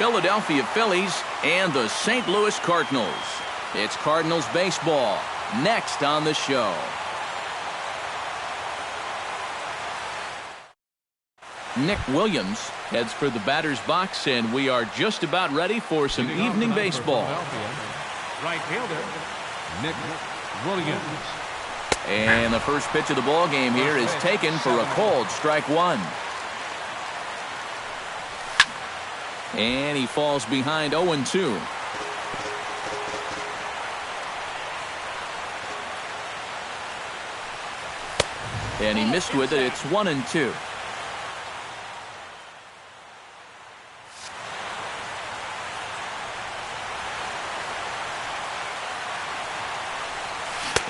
Philadelphia Phillies and the St. Louis Cardinals. It's Cardinals baseball next on the show. Nick Williams heads for the batter's box, and we are just about ready for some evening baseball. Right fielder, Nick Williams. And the first pitch of the ball game here is taken for a cold strike one. And he falls behind 0-2. And he missed with it. It's 1-2.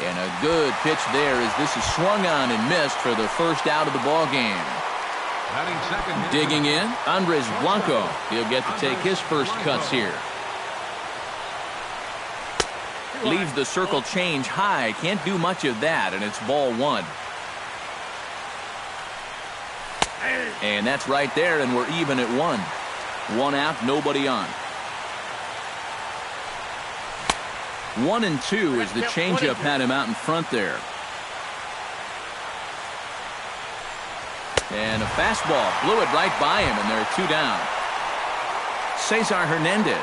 And a good pitch there as this is swung on and missed for the first out of the ball game. Digging in, Andres Blanco. He'll get to take his first cuts here. Leaves the circle change high. Can't do much of that, and it's ball one. And that's right there, and we're even at one. One out, nobody on. 1-2 as the changeup had him out in front there. And a fastball blew it right by him, and they're two down. Cesar Hernandez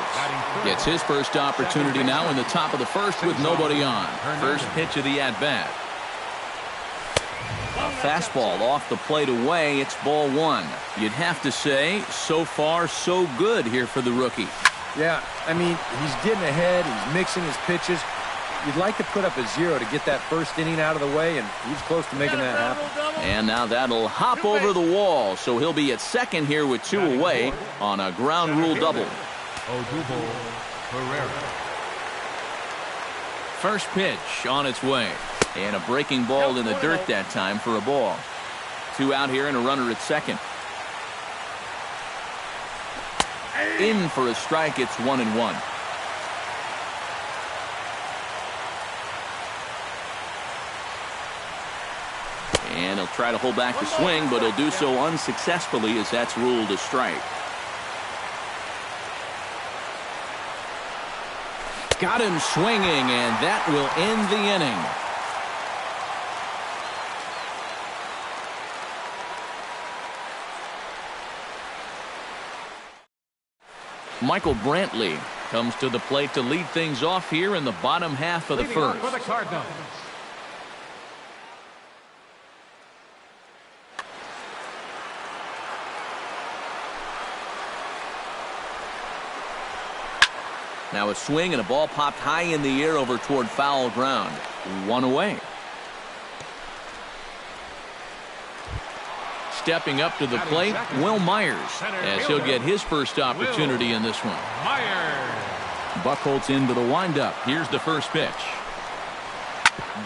gets his first opportunity now in the top of the first with nobody on. First pitch of the at-bat. A fastball off the plate away. It's ball one. You'd have to say so far so good here for the rookie. Yeah, I mean, he's getting ahead. He's mixing his pitches. You'd like to put up a 0 to get that first inning out of the way, and he's close to making that happen. And now that'll hop over the wall, so he'll be at second here with two away on a ground rule double. First pitch on its way. And a breaking ball in the dirt that time for a ball. Two out here and a runner at second. In for a strike. It's 1-1. And he'll try to hold back the swing, but he'll do so unsuccessfully as that's ruled a strike. Got him swinging, and that will end the inning. Michael Brantley comes to the plate to lead things off here in the bottom half of the first. For the Cardinals. Now a swing and a ball popped high in the air over toward foul ground. One away. Stepping up to the plate, Will Myers, as he'll get his first opportunity in this one. Buchholz into the windup. Here's the first pitch.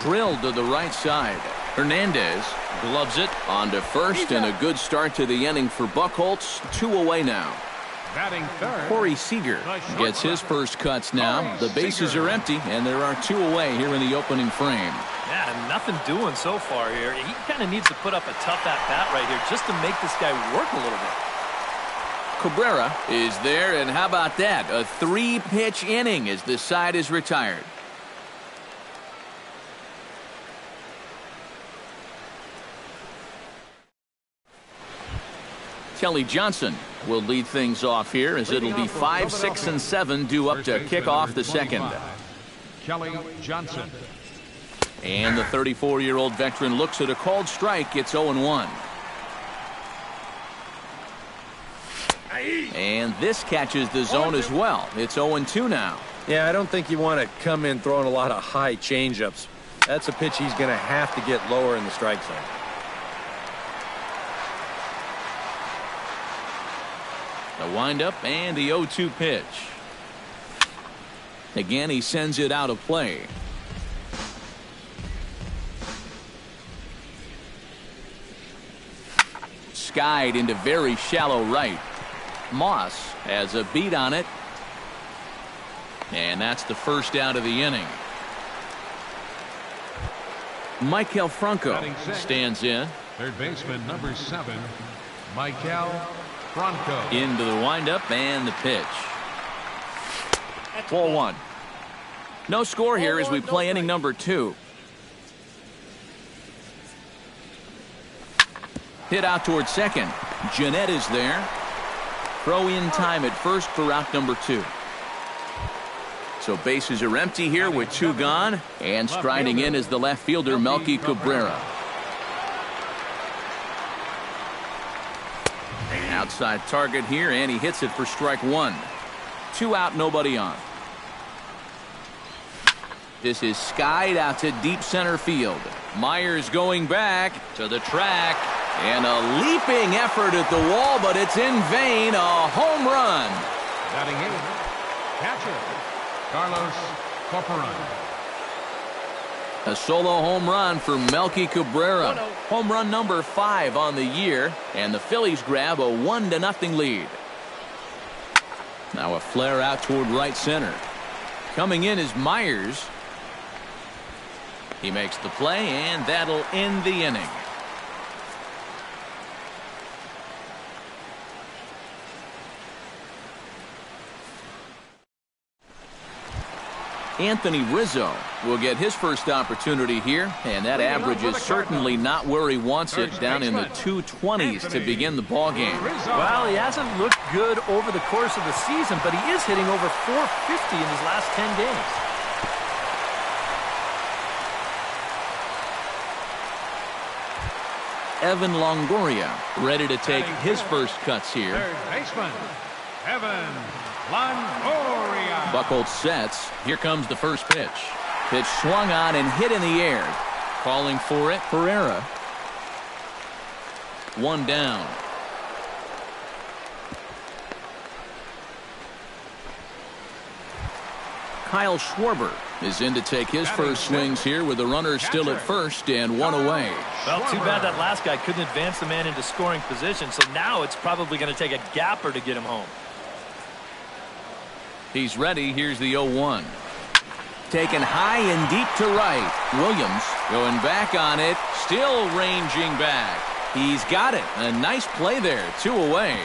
Drilled to the right side. Hernandez gloves it onto first, and a good start to the inning for Buchholz. Two away now. Batting third, Corey Seager gets his first cuts now. The bases are empty, and there are two away here in the opening frame. Yeah, nothing doing so far here. He kind of needs to put up a tough at-bat right here just to make this guy work a little bit. Cabrera is there, and how about that? A three-pitch inning as this side is retired. Kelly Johnson will lead things off here as it'll be 5, 6, and 7 due up to kick off the second. Kelly Johnson. And the 34-year-old veteran looks at a called strike. It's 0-1. And this catches the zone as well. It's 0-2 now. Yeah, I don't think you want to come in throwing a lot of high changeups. That's a pitch he's going to have to get lower in the strike zone. The windup and the 0-2 pitch. Again, he sends it out of play. Skied into very shallow right. Moss has a beat on it. And that's the first out of the inning. Maikel Franco stands in. Third baseman number 7, Maikel Bronco. Into the windup and the pitch. Ball one. No score here as we play inning number 2. Hit out towards second. Jeanette is there. Throw in time at first for out number 2. So bases are empty here with 2 gone. And striding in is the left fielder, Melky Cabrera. Outside target here, and he hits it for strike 1. 2 out, nobody on. This is skied out to deep center field. Myers going back to the track. And a leaping effort at the wall, but it's in vain. A home run. Batting 8th, catcher, Carlos Corporan. A solo home run for Melky Cabrera. Home run number 5 on the year. And the Phillies grab a 1-0 lead. Now a flare out toward right center. Coming in is Myers. He makes the play, and that'll end the inning. Anthony Rizzo will get his first opportunity here, and that average is certainly not where he wants it, down in the 220s to begin the ball game. Well, he hasn't looked good over the course of the season, but he is hitting over .450 in his last 10 games. Evan Longoria ready to take his first cuts here. Third baseman, Evan Longoria. Buchholz sets. Here comes the first pitch. Pitch swung on and hit in the air. Calling for it, Pereira. 1 down. Kyle Schwarber is in to take his first swings here with the runner still at first and 1 away. Well, too bad that last guy couldn't advance the man into scoring position, so now it's probably going to take a gapper to get him home. He's ready. Here's the 0-1. Taken high and deep to right. Williams going back on it. Still ranging back. He's got it. A nice play there. 2 away.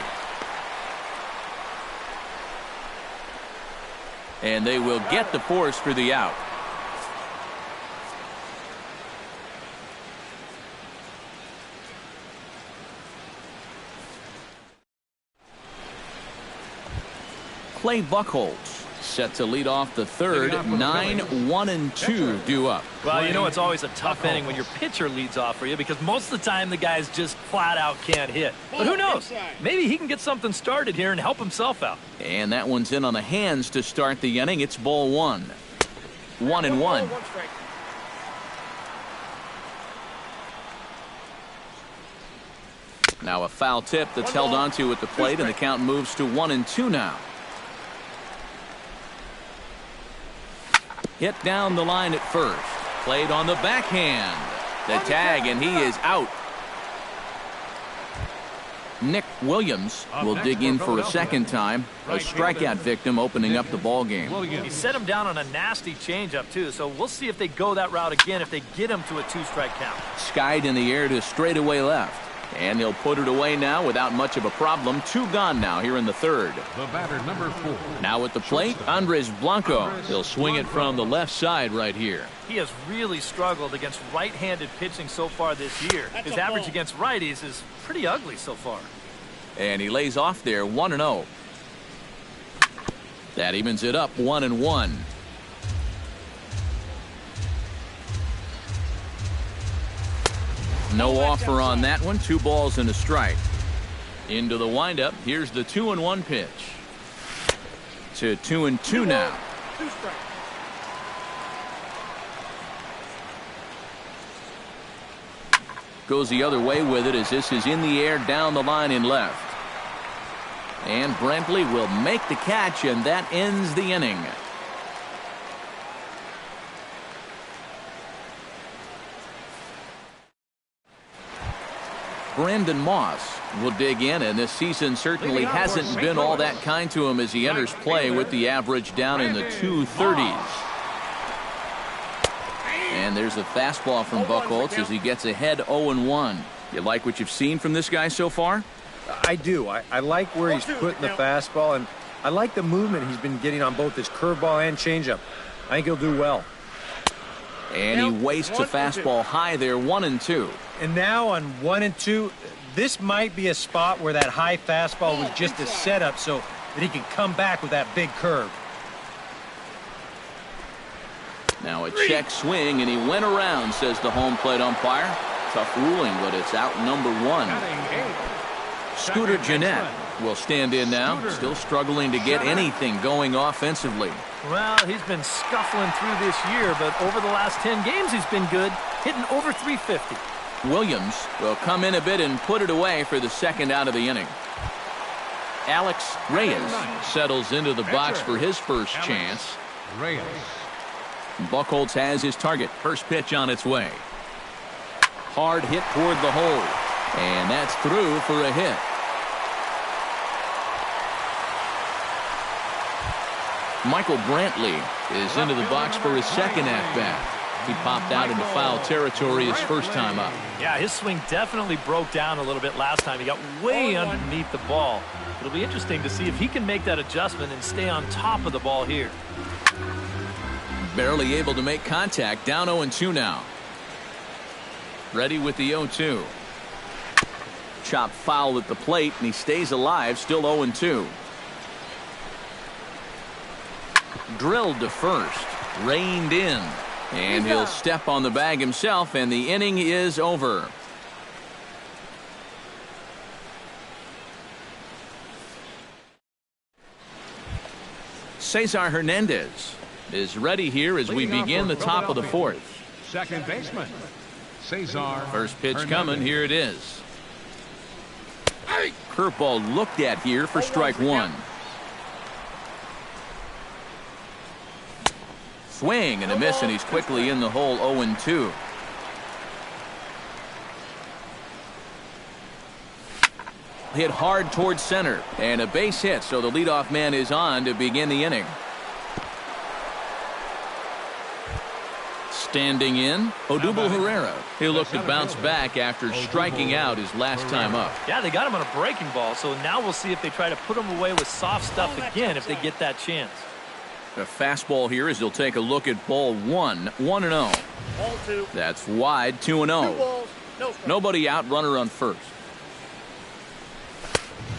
And they will get the force for the out. Clay Buchholz set to lead off the third. 9-1-2 due up. Well, you know it's always a tough inning when your pitcher leads off for you, because most of the time the guys just flat out can't hit. But who knows? Maybe he can get something started here and help himself out. And that one's in on the hands to start the inning. It's ball 1. 1-1. Now a foul tip that's held onto at the plate, and the count moves to 1-2 now. Hit down the line at first. Played on the backhand. The tag, and he is out. Nick Williams will dig in for a second time. A strikeout victim opening up the ball game. He set him down on a nasty changeup, too, so we'll see if they go that route again if they get him to a 2-strike count. Skied in the air to straightaway left. And he'll put it away now without much of a problem. 2 gone now here in the third. The batter, number 4. Now at the plate, Andres Blanco. He'll swing it from the left side right here. He has really struggled against right-handed pitching so far this year. His average against righties is pretty ugly so far. And he lays off there, 1-0. That evens it up, 1-1. No offer on that one. 2 balls and a strike. Into the windup. Here's the 2-1 pitch. To 2-2 now. 2 strikes. Goes the other way with it as this is in the air down the line in left. And Brantley will make the catch, and that ends the inning. Brandon Moss will dig in, and this season certainly hasn't been all that kind to him as he enters play with the average down in the 230s. And there's a fastball from Buchholz as he gets ahead 0-1. You like what you've seen from this guy so far? I do. I like where he's putting the fastball, and I like the movement he's been getting on both his curveball and changeup. I think he'll do well. And he wastes a fastball high there, 1-2. And now on 1-2, this might be a spot where that high fastball was just a setup so that he can come back with that big curve. Now a check swing, and he went around, says the home plate umpire. Tough ruling, but it's out number 1. Scooter Gennett will stand in now, still struggling to get anything going offensively. Well, he's been scuffling through this year, but over the last 10 games he's been good, hitting over 350. Williams will come in a bit and put it away for the second out of the inning. Alex Reyes settles into the box for his first chance. Reyes. Buchholz has his target. First pitch on its way. Hard hit toward the hole, and that's through for a hit. Michael Brantley is into the box for his second at-bat. He popped out into foul territory his first time up. Yeah, his swing definitely broke down a little bit last time. He got way underneath the ball. It'll be interesting to see if he can make that adjustment and stay on top of the ball here. Barely able to make contact. Down 0-2 now. Ready with the 0-2. Chop foul at the plate, and he stays alive, still 0-2. Drilled to first. Reined in. And he'll step on the bag himself, and the inning is over. Cesar Hernandez is ready here as we begin the top of the fourth. Second baseman, Cesar. First pitch Hernandez. coming. Here it is. Curveball looked at here for strike 1. Swing and a miss, and he's quickly in the hole. 0-2. Hit hard towards center, and a base hit, so the leadoff man is on to begin the inning. Standing in, Odubel Herrera. He'll look to bounce back after striking out his last time up. Yeah, they got him on a breaking ball, so now we'll see if they try to put him away with soft stuff again if they get that chance. The fastball here as he'll take a look at ball 1, 1-0. That's wide, 2-0. Nobody out, runner on first.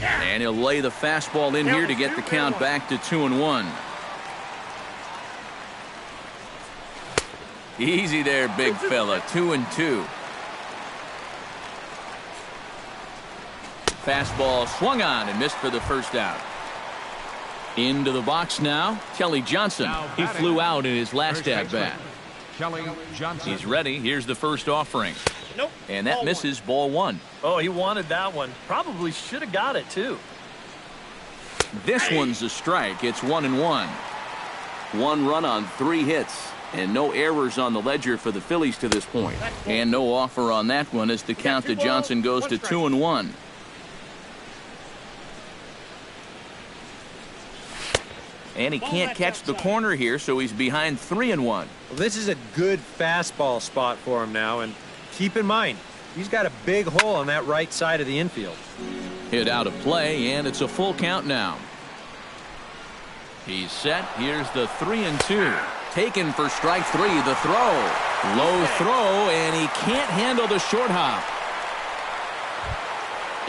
And he'll lay the fastball in here to get the count back to 2-1. Easy there, big fella. 2-2. Fastball swung on and missed for the first out. Into the box now, Kelly Johnson. He flew out in his last at-bat. Kelly Johnson. He's ready. Here's the first offering. And that misses, ball 1. Oh, he wanted that one. Probably should have got it, too. This one's a strike. It's 1-1. 1 run on 3 hits. And no errors on the ledger for the Phillies to this point. And no offer on that one as the count to Johnson goes to 2-1. And he can't catch the corner here, so he's behind 3-1. Well, this is a good fastball spot for him now, and keep in mind, he's got a big hole on that right side of the infield. Hit out of play, and it's a full count now. He's set. Here's the 3-2. Taken for strike 3. The throw. Low throw, and he can't handle the short hop.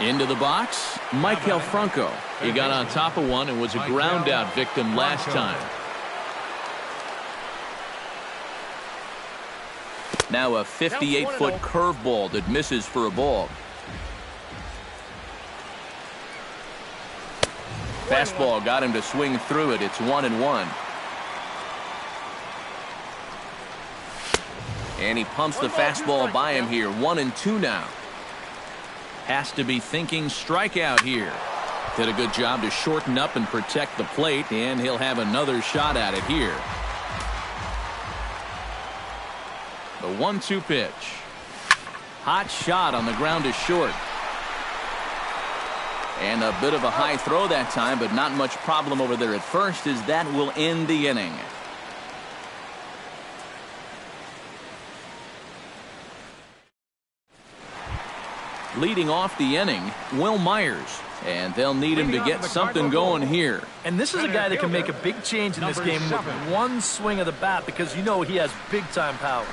Into the box, Michael Franco. He got on top of one and was a ground out victim last time. Now a 58-foot curveball that misses for a ball. Fastball got him to swing through it. It's 1-1. And he pumps the fastball by him here. 1-2 now. Has to be thinking strikeout here. Did a good job to shorten up and protect the plate, and he'll have another shot at it here. The 1-2 pitch. Hot shot on the ground is short. And a bit of a high throw that time, but not much problem over there at first, as that will end the inning. Leading off the inning, Will Myers. And they'll need him to get something going here. And this is a guy that can make a big change in this game with one swing of the bat because you know he has big-time power.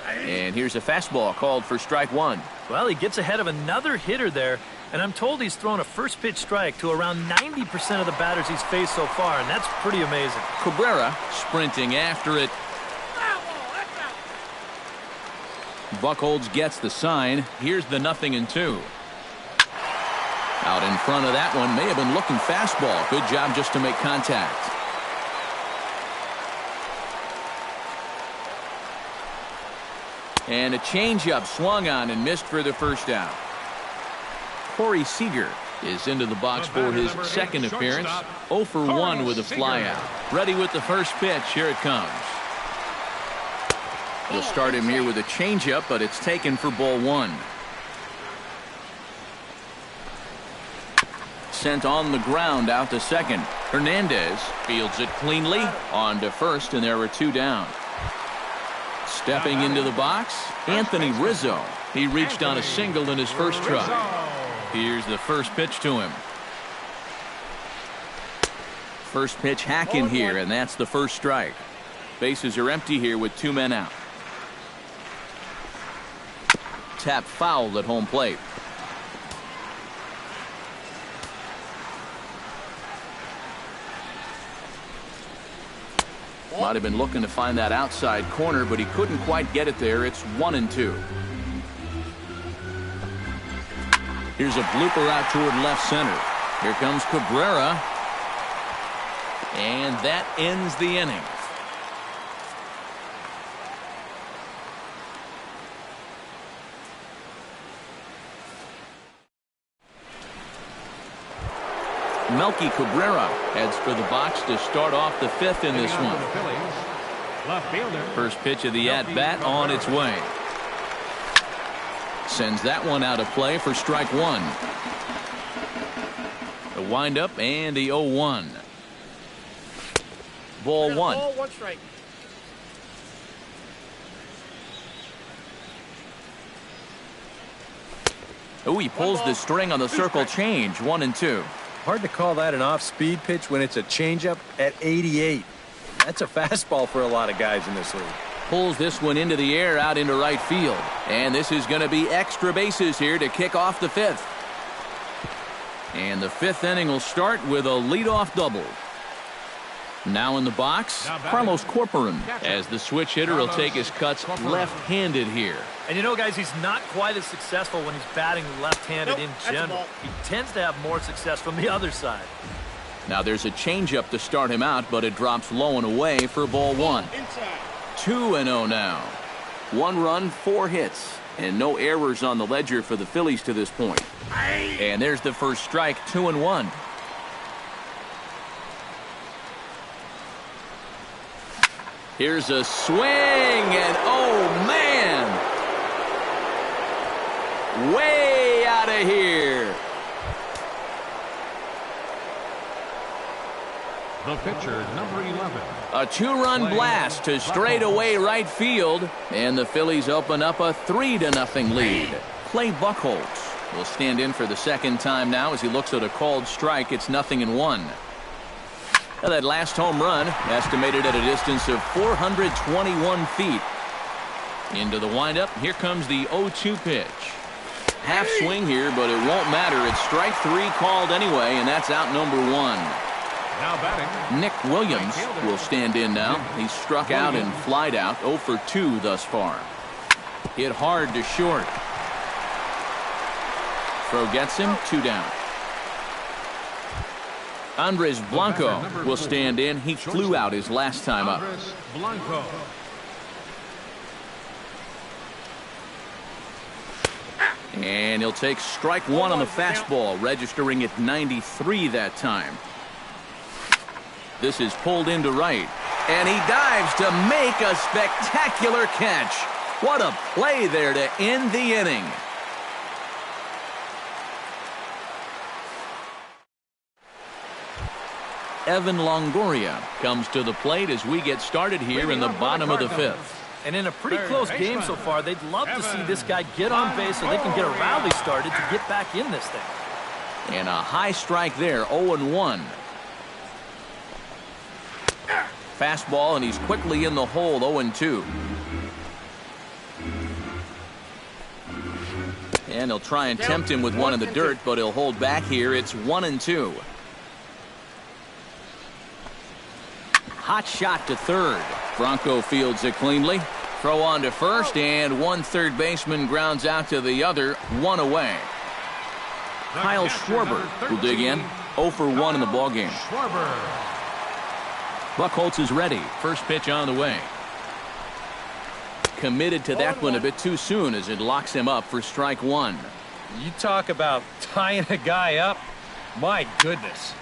And here's a fastball called for strike one. Well, he gets ahead of another hitter there, and I'm told he's thrown a first-pitch strike to around 90% of the batters he's faced so far, and that's pretty amazing. Cabrera sprinting after it. Buchholz gets the sign. Here's the 0-2. Out in front of that one, may have been looking fastball. Good job just to make contact. And a changeup swung on and missed for the first out. Corey Seager is into the box for his second appearance. 0 for 1 with a flyout. Ready with the first pitch. Here it comes. We'll start him here with a changeup, but it's taken for ball one. Sent on the ground out to second. Hernandez fields it cleanly on to first, and there are 2 down. Stepping into the box, Anthony Rizzo. He reached on a single in his first try. Here's the first pitch to him. First pitch hack in here, and that's the first strike. Bases are empty here with 2 men out. Tap fouled at home plate. Might have been looking to find that outside corner, but he couldn't quite get it there. It's 1-2. Here's a blooper out toward left center. Here comes Cabrera. And that ends the inning. Melky Cabrera heads for the box to start off the 5th in this one. First pitch of the at-bat on its way. Sends that one out of play for strike one. The windup and the 0-1. Ball one. Oh, he pulls the string on the circle change. 1-2. Hard to call that an off-speed pitch when it's a changeup at 88. That's a fastball for a lot of guys in this league. Pulls this one into the air out into right field. And this is going to be extra bases here to kick off the 5th. And the 5th inning will start with a leadoff double. Now in the box, Carlos Corporan, as the switch hitter will take his cuts left-handed here. And you know, guys, he's not quite as successful when he's batting left-handed in general. He tends to have more success from the other side. Now there's a changeup to start him out, but it drops low and away for ball one. 2-0 now. 1 run, 4 hits, and no errors on the ledger for the Phillies to this point. And there's the first strike, 2-1. Here's a swing, and oh man! Way out of here. The pitcher, number 11. A 2-run blast to straightaway right field, and the Phillies open up a 3-0 lead. Clay Buchholz will stand in for the second time now as he looks at a called strike. It's 0-1. Now that last home run, estimated at a distance of 421 feet. Into the windup, here comes the 0-2 pitch. Half swing here, but it won't matter. It's strike 3 called anyway, and that's out number 1. Now batting, Nick Williams will stand in now. He's struck out and flied out, 0 for 2 thus far. Hit hard to short. Throw gets him, 2 down. Andres Blanco will stand in. He flew out his last time up. Andres Blanco. And he'll take strike 1 on the fastball, registering at 93 that time. This is pulled into right, and he dives to make a spectacular catch. What a play there to end the inning. Evan Longoria comes to the plate as we get started here in the bottom of the 5th. And in a pretty close game so far, they'd love to see this guy get on base so they can get a rally started to get back in this thing. And a high strike there, 0-1. Fastball, and he's quickly in the hole, 0-2. And he'll try and tempt him with one in the dirt, but he'll hold back here. It's 1-2. Hot shot to third. Bronco fields it cleanly. Throw on to first, and one third baseman grounds out to the other, one away. Kyle Schwarber will dig in, 0 for 1 in the ballgame. Buchholz is ready. First pitch on the way. Committed to that one a bit too soon as it locks him up for strike one. You talk about tying a guy up. My goodness.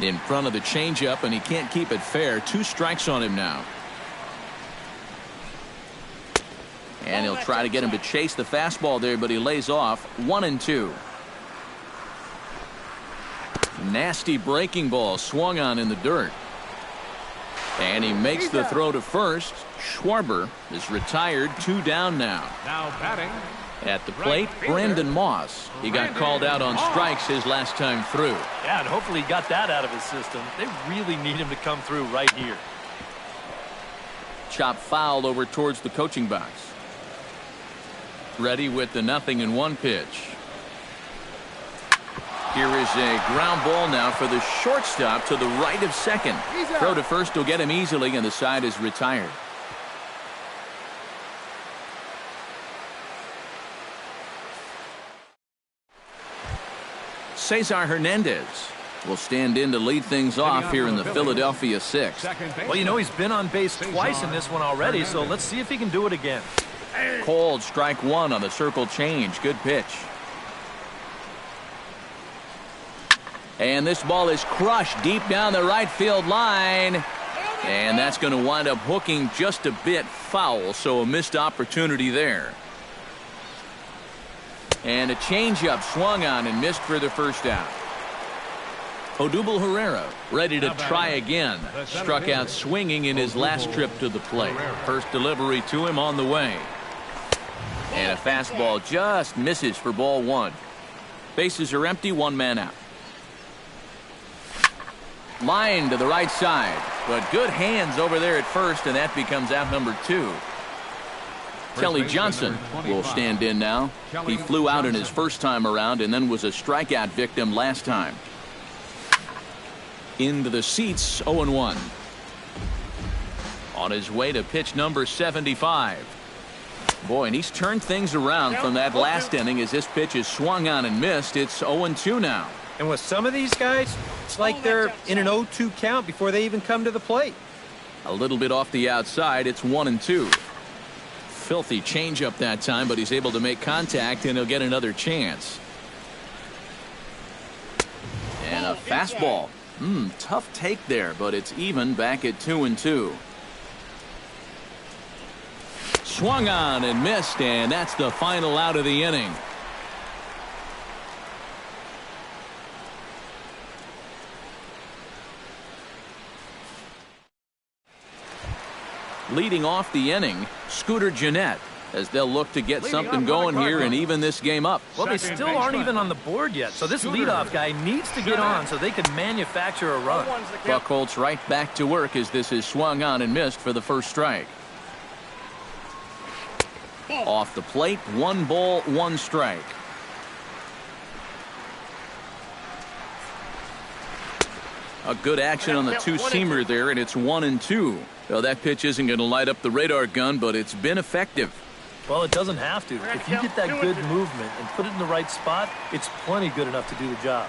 In front of the changeup, and he can't keep it fair. 2 strikes on him now. And he'll try to get him to chase the fastball there, but he lays off. 1-2. Nasty breaking ball swung on in the dirt. And he makes the throw to first. Schwarber is retired, 2 down now. Now batting. At the plate, Brandon Moss. He got called out on strikes his last time through. Yeah, and hopefully he got that out of his system. They really need him to come through right here. Chop fouled over towards the coaching box. Ready with the 0-1 pitch. Here is a ground ball now for the shortstop to the right of second. Throw to first will get him easily, and the side is retired. Cesar Hernandez will stand in to lead things off here in the Philadelphia 6th. Well, you know, he's been on base twice in this one already, so let's see if he can do it again. Cold strike one on the circle change. Good pitch. And this ball is crushed deep down the right field line. And that's going to wind up hooking just a bit foul, so a missed opportunity there. And a changeup swung on and missed for the first out. Odubel Herrera ready to try again. Struck out swinging in his last trip to the plate. First delivery to him on the way. And a fastball just misses for ball one. Bases are empty, 1 man out. Line to the right side, but good hands over there at first, and that becomes out number 2. Kelly Johnson will stand in now. He flew out in his first time around and then was a strikeout victim last time. Into the seats, 0-1. On his way to pitch number 75. Boy, and he's turned things around from that last inning as this pitch is swung on and missed. It's 0-2 now. And with some of these guys, it's like they're in an 0-2 count before they even come to the plate. A little bit off the outside. It's 1-2. Filthy changeup that time, but he's able to make contact, and he'll get another chance. And a fastball. Tough take there, but it's even back at 2-2. Swung on and missed, and that's the final out of the inning. Leading off the inning, Scooter Gennett, as they'll look to get something going here and even this game up. Well, they still aren't even on the board yet, so this leadoff guy needs to get on so they can manufacture a run. Buchholz right back to work as this is swung on and missed for the first strike. Off the plate, 1 ball, 1 strike. A good action on the two-seamer there, and it's 1-2. Well, that pitch isn't going to light up the radar gun, but it's been effective. Well, it doesn't have to. If you get that good movement and put it in the right spot, it's plenty good enough to do the job.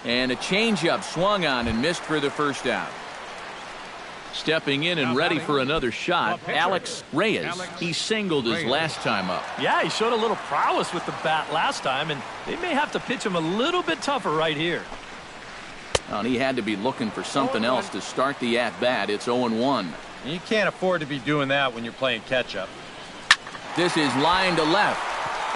And a changeup swung on and missed for the first out. Stepping in and ready for another shot, Alex Reyes. He singled his last time up. Yeah, he showed a little prowess with the bat last time, and they may have to pitch him a little bit tougher right here. And he had to be looking for something else to start the at-bat. It's 0-1. You can't afford to be doing that when you're playing catch-up. This is line to left.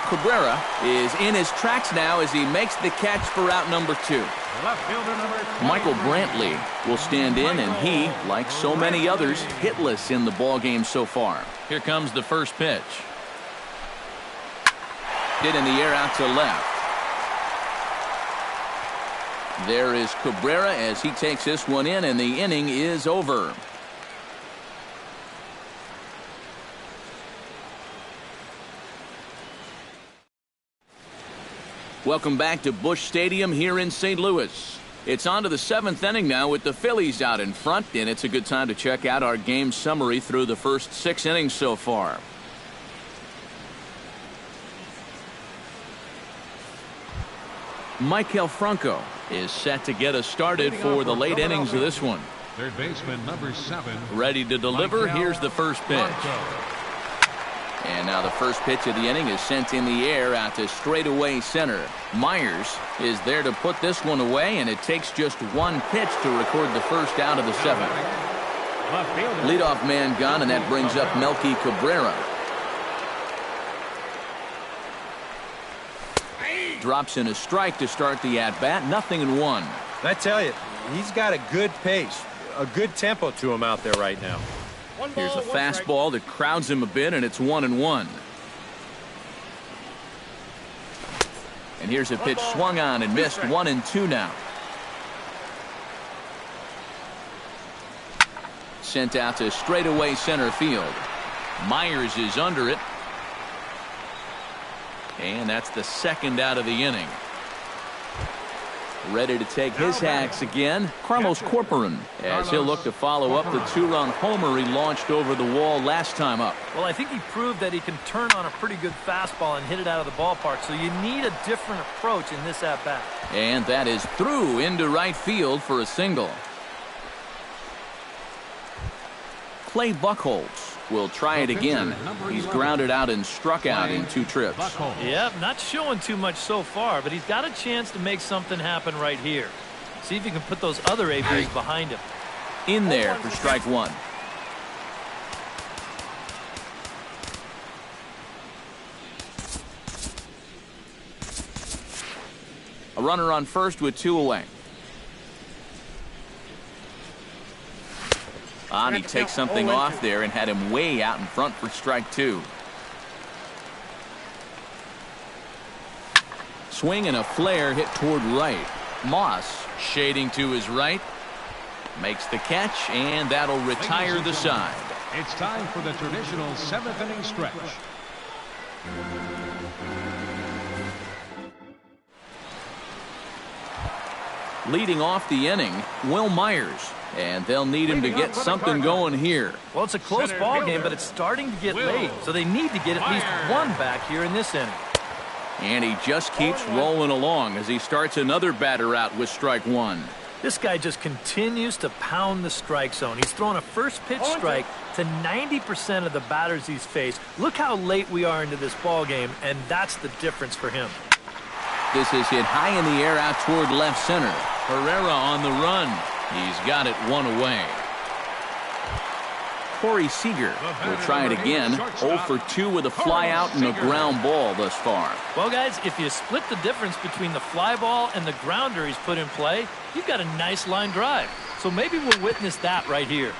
Cabrera is in his tracks now as he makes the catch for out number 2. Left fielder number 20. Michael Brantley will stand in, and he, like so many others, hitless in the ball game so far. Here comes the first pitch. Hit in the air out to left. There is Cabrera as he takes this one in, and the inning is over. Welcome back to Busch Stadium here in St. Louis. It's on to the 7th inning now with the Phillies out in front, and it's a good time to check out our game summary through the first 6 innings so far. Maikel Franco is set to get us started for the late innings of this one. Third baseman number 7. Ready to deliver. Here's the first pitch. And now the first pitch of the inning is sent in the air out to straightaway center. Myers is there to put this one away, and it takes just one pitch to record the first out of the 7th. Leadoff man gone, and that brings up Melky Cabrera. Drops in a strike to start the at-bat. 0-1. I tell you, he's got a good pace, a good tempo to him out there right now. Here's a fastball that crowds him a bit, and it's 1-1. And here's a pitch swung on and missed. 1-2 now. Sent out to straightaway center field. Myers is under it. And that's the second out of the inning. Ready to take his hacks again, Carlos Corcoran, as he'll look to follow up the 2-run homer he launched over the wall last time up. Well, I think he proved that he can turn on a pretty good fastball and hit it out of the ballpark, so you need a different approach in this at-bat. And that is through into right field for a single. Clay Buchholz will try it again. He's grounded out and struck out in 2 trips. Yep, not showing too much so far, but he's got a chance to make something happen right here. See if he can put those other ABs behind him. In there for strike 1. A runner on first with 2 away. He takes something off there and had him way out in front for strike 2. Swing and a flare hit toward right. Moss shading to his right. Makes the catch, and that'll retire the side. It's time for the traditional 7th inning stretch. Leading off the inning, Will Myers. And they'll need him to get something going here. Well, it's a close ball game, but it's starting to get late, so they need to get at least one back here in this inning. And he just keeps rolling along as he starts another batter out with strike 1. This guy just continues to pound the strike zone. He's thrown a first pitch strike to 90% of the batters he's faced. Look how late we are into this ball game, and that's the difference for him. This is hit high in the air out toward left center. Herrera on the run. He's got it 1 away. Corey Seager will try it again. 0 for 2 with a fly out and a ground ball thus far. Well, guys, if you split the difference between the fly ball and the grounder he's put in play, you've got a nice line drive. So maybe we'll witness that right here.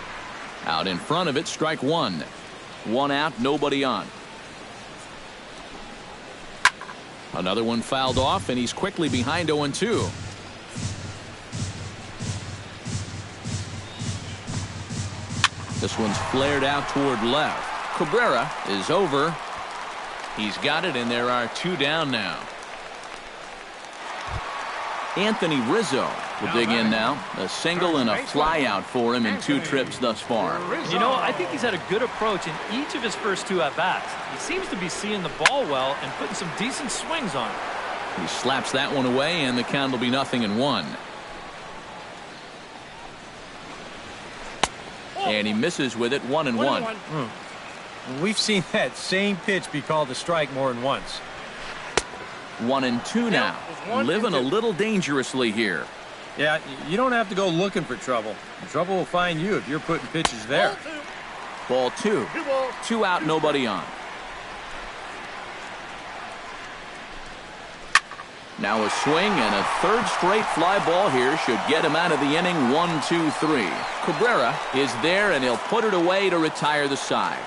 Out in front of it, strike 1. 1 out, nobody on. Another one fouled off, and he's quickly behind 0-2. This one's flared out toward left. Cabrera is over. He's got it, and there are 2 down now. Anthony Rizzo will dig in now. A single and a fly out for him in 2 trips thus far. You know, I think he's had a good approach in each of his first 2 at-bats. He seems to be seeing the ball well and putting some decent swings on it. He slaps that one away, and the count will be 0-1. And he misses with it 1-1. We've seen that same pitch be called a strike more than once. 1-2 now. Living a little dangerously here. Yeah, you don't have to go looking for trouble. The trouble will find you if you're putting pitches there. Ball 2. 2 out, nobody on. Now a swing and a third straight fly ball here should get him out of the inning. 1-2-3. Cabrera is there, and he'll put it away to retire the side.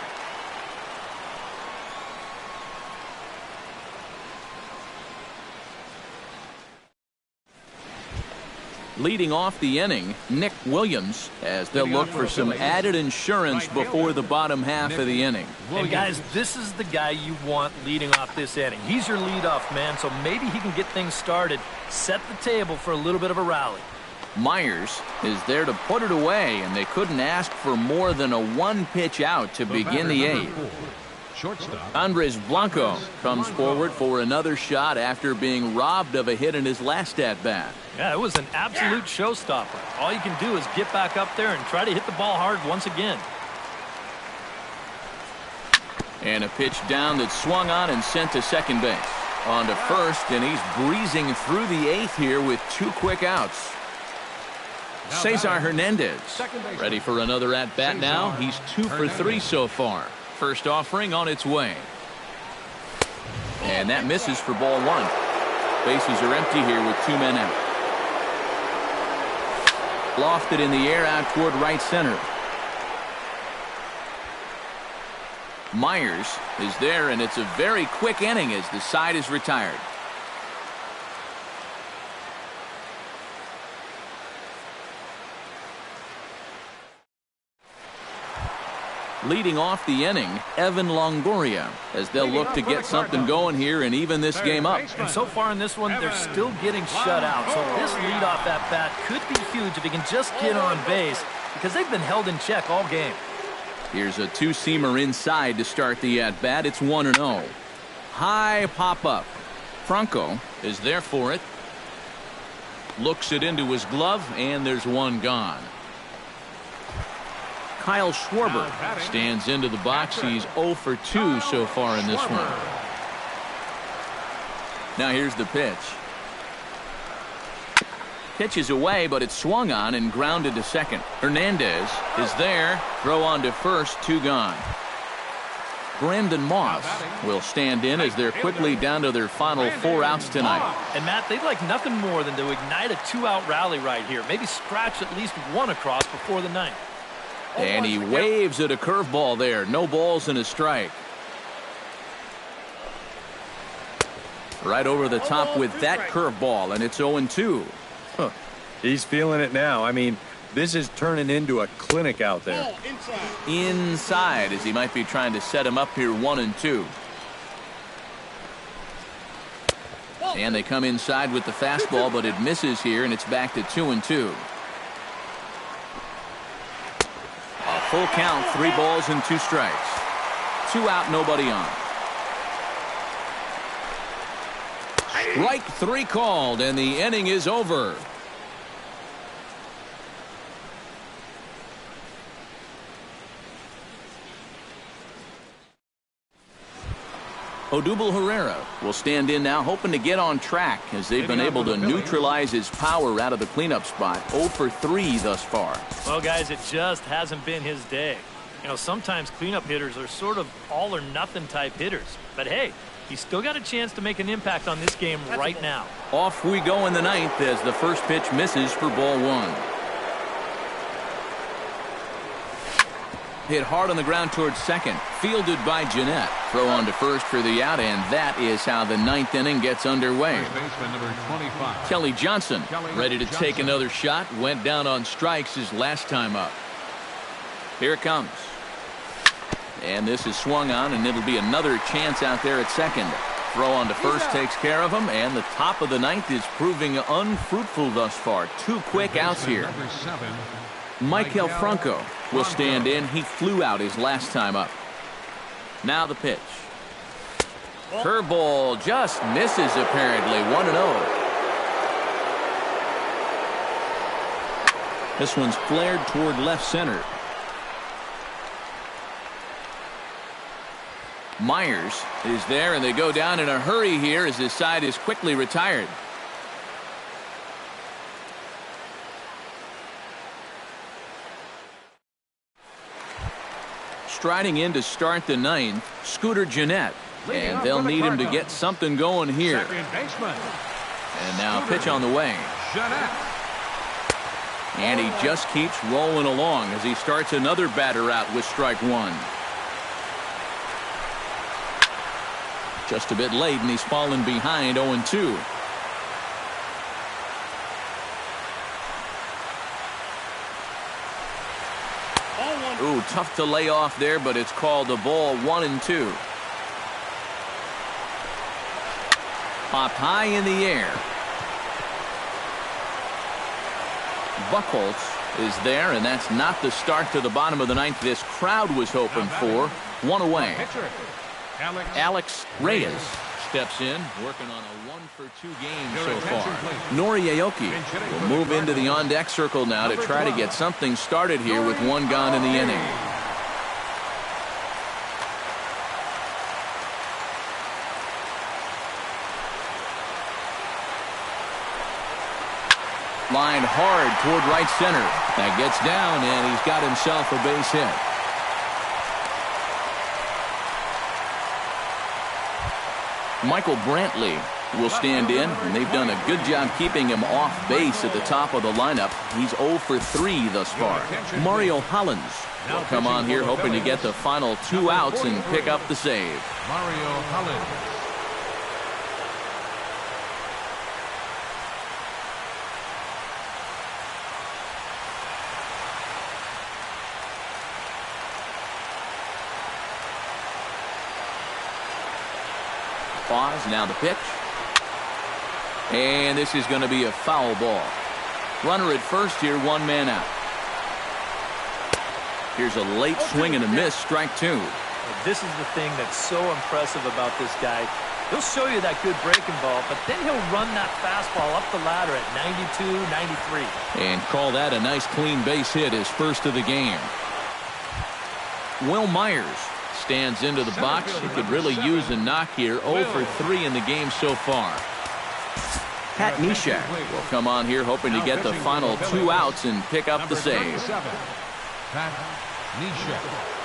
Leading off the inning, Nick Williams, as they'll look for some added insurance before the bottom half of the inning. And guys, this is the guy you want leading off this inning. He's your leadoff man, so maybe he can get things started, set the table for a little bit of a rally. Myers is there to put it away, and they couldn't ask for more than a one-pitch out to begin the eighth. Andres Blanco comes forward for another shot after being robbed of a hit in his last at-bat. Yeah, it was an absolute showstopper. All you can do is get back up there and try to hit the ball hard once again. And a pitch down that swung on and sent to second base. On to first, and he's breezing through the eighth here with 2 quick outs. Cesar Hernandez ready for another at-bat now. He's 2 for 3 so far. First offering on its way. And that misses for ball 1. Bases are empty here with 2 men out. Lofted in the air out toward right center. Myers is there, and it's a very quick inning as the side is retired. Leading off the inning, Evan Longoria, as they'll look to get something going here and even this game up. And so far in this one, they're still getting shut out. So this leadoff at-bat could be huge if he can just get on base, because they've been held in check all game. Here's a 2-seamer inside to start the at-bat. It's 1-0. High pop-up. Franco is there for it. Looks it into his glove, and there's one gone. Kyle Schwarber stands into the box. He's 0 for 2 so far in this one. Now here's the pitch. Pitch is away, but it's swung on and grounded to second. Hernandez is there. Throw on to first, 2 gone. Brandon Moss will stand in as they're quickly down to their final 4 outs tonight. And Matt, they'd like nothing more than to ignite a 2-out rally right here. Maybe scratch at least 1 across before the 9th. And he waves at a curveball there. No balls and a strike. Right over the top with that curveball, and it's 0-2. Huh. He's feeling it now. I mean, this is turning into a clinic out there. Inside, as he might be trying to set him up here 1-2. And they come inside with the fastball, but it misses here, and it's back to 2-2. A full count, 3 balls and 2 strikes. 2 out, nobody on. Strike 3 called, and the inning is over. Odubel Herrera will stand in now, hoping to get on track as they've been able to neutralize his power out of the cleanup spot. 0 for 3 thus far. Well, guys, it just hasn't been his day. You know, sometimes cleanup hitters are sort of all or nothing type hitters. But hey, he's still got a chance to make an impact on this game right now. Off we go in the 9th as the first pitch misses for ball 1. Hit hard on the ground towards second. Fielded by Jeanette. Throw on to first for the out, and that is how the 9th inning gets underway. Kelly Johnson ready to take another shot. Went down on strikes his last time up. Here it comes. And this is swung on, and it'll be another chance out there at second. Throw on to first takes care of him, and the top of the 9th is proving unfruitful thus far. 2 quick outs here. Maikel Franco will stand in. He flew out his last time up. Now the pitch. Curveball just misses apparently. 1-0. This one's flared toward left center. Myers is there, and they go down in a hurry here as this side is quickly retired. Striding in to start the 9th, Scooter Jeanette, and they'll need him to get something going here. And now pitch on the way. And he just keeps rolling along as he starts another batter out with strike one. Just a bit late, and he's fallen behind 0-2. Ooh, tough to lay off there, but it's called a ball. 1-2. Popped high in the air. Buchholz is there, and that's not the start to the bottom of the ninth this crowd was hoping for. One away. Alex Reyes steps in, working on a 1-for-2 game so far. Nori Aoki will move into the on-deck circle now to try to get something started here with one gone in the inning. Lined hard toward right center. That gets down, and he's got himself a base hit. Michael Brantley will stand in, and they've done a good job keeping him off base at the top of the lineup. He's 0-for-3 thus far. Mario Hollins will come on here hoping to get the final 2 outs and pick up the save. Mario Hollins. Pause, now the pitch. And this is going to be a foul ball. Runner at first here, one man out. Here's a late swing and a miss, strike two. This is the thing that's so impressive about this guy. He'll show you that good breaking ball, but then he'll run that fastball up the ladder at 92, 93. And call that a nice clean base hit, his first of the game. Will Myers stands into the box. He could really use a knock here. 0-for-3 in the game so far. Pat Neshek will come on here hoping to get the final 2 outs and pick up the save. Pat Neshek.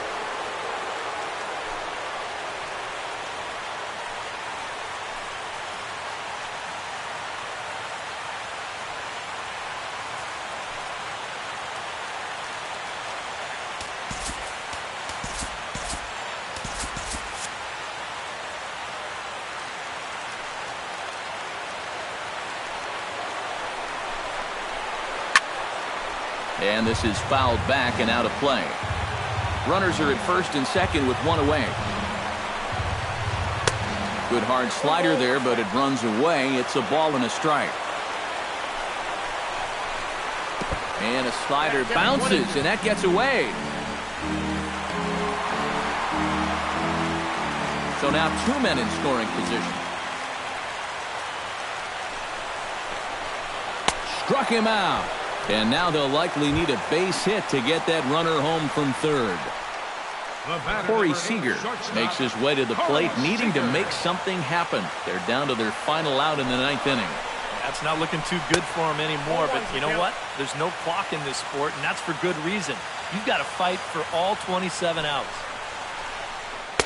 And this is fouled back and out of play. Runners are at first and second with one away. Good hard slider there, but it runs away. It's a ball and a strike. And a slider bounces, and that gets away. So now 2 men in scoring position. Struck him out. And now they'll likely need a base hit to get that runner home from third. Corey Seager makes his way to the plate, needing to make something happen. They're down to their final out in the 9th inning. That's not looking too good for him anymore, but you know what? There's no clock in this sport, and that's for good reason. You've got to fight for all 27 outs.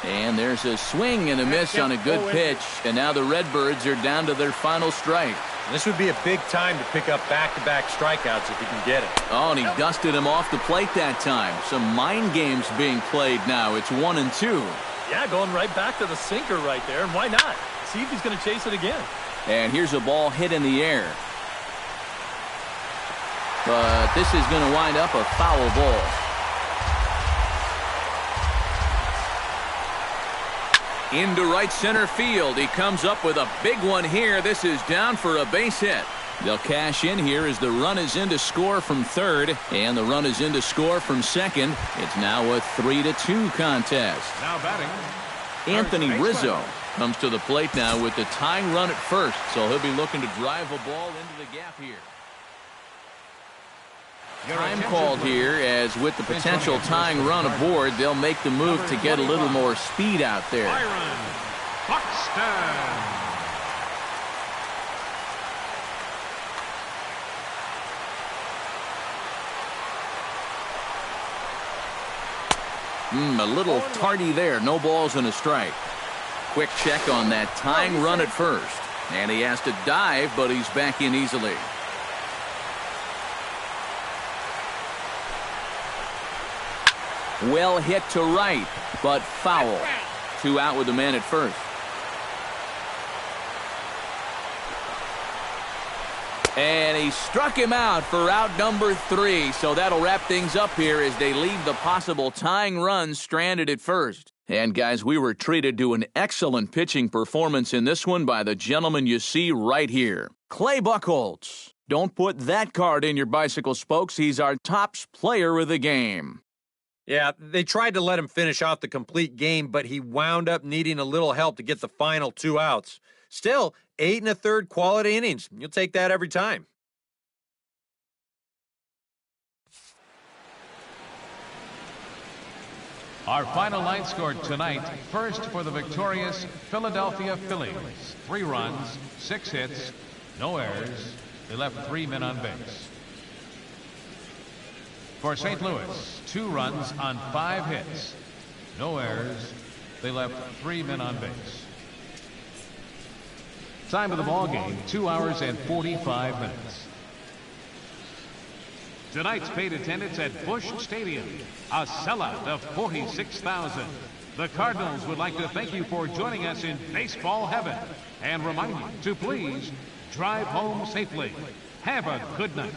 And there's a swing and a miss on a good pitch, and now the Redbirds are down to their final strike. This would be a big time to pick up back-to-back strikeouts if you can get it. Oh, and he dusted him off the plate that time. Some mind games being played now. It's 1-2. Yeah, going right back to the sinker right there, and why not? See if he's going to chase it again. And here's a ball hit in the air. But this is going to wind up a foul ball. Into right center field. He comes up with a big one here. This is down for a base hit. They'll cash in here as the run is in to score from third, and the run is in to score from second. It's now a 3-2 contest. Now batting, Anthony Rizzo comes to the plate now with the tying run at first, so he'll be looking to drive a ball into the gap here. Time called here, as with the potential tying run aboard, they'll make the move to get a little more speed out there. Byron Buxton. A little tardy there. No balls and a strike. Quick check on that tying run at first. And he has to dive, but he's back in easily. Well hit to right, but foul. 2 out with the man at first. And he struck him out for out number 3. So that'll wrap things up here as they leave the possible tying run stranded at first. And guys, we were treated to an excellent pitching performance in this one by the gentleman you see right here, Clay Buchholz. Don't put that card in your bicycle spokes. He's our tops player of the game. Yeah, they tried to let him finish off the complete game, but he wound up needing a little help to get the final 2 outs. Still, 8 1/3 quality innings. You'll take that every time. Our final line score tonight, first for the victorious Philadelphia Phillies. 3 runs, 6 hits, no errors. They left 3 men on base. For St. Louis, 2 runs on 5 hits, no errors. They left 3 men on base. Time of the ball game, 2 hours and 45 minutes. Tonight's paid attendance at Busch Stadium, a sellout of 46,000. The Cardinals would like to thank you for joining us in baseball heaven and remind you to please drive home safely. Have a good night.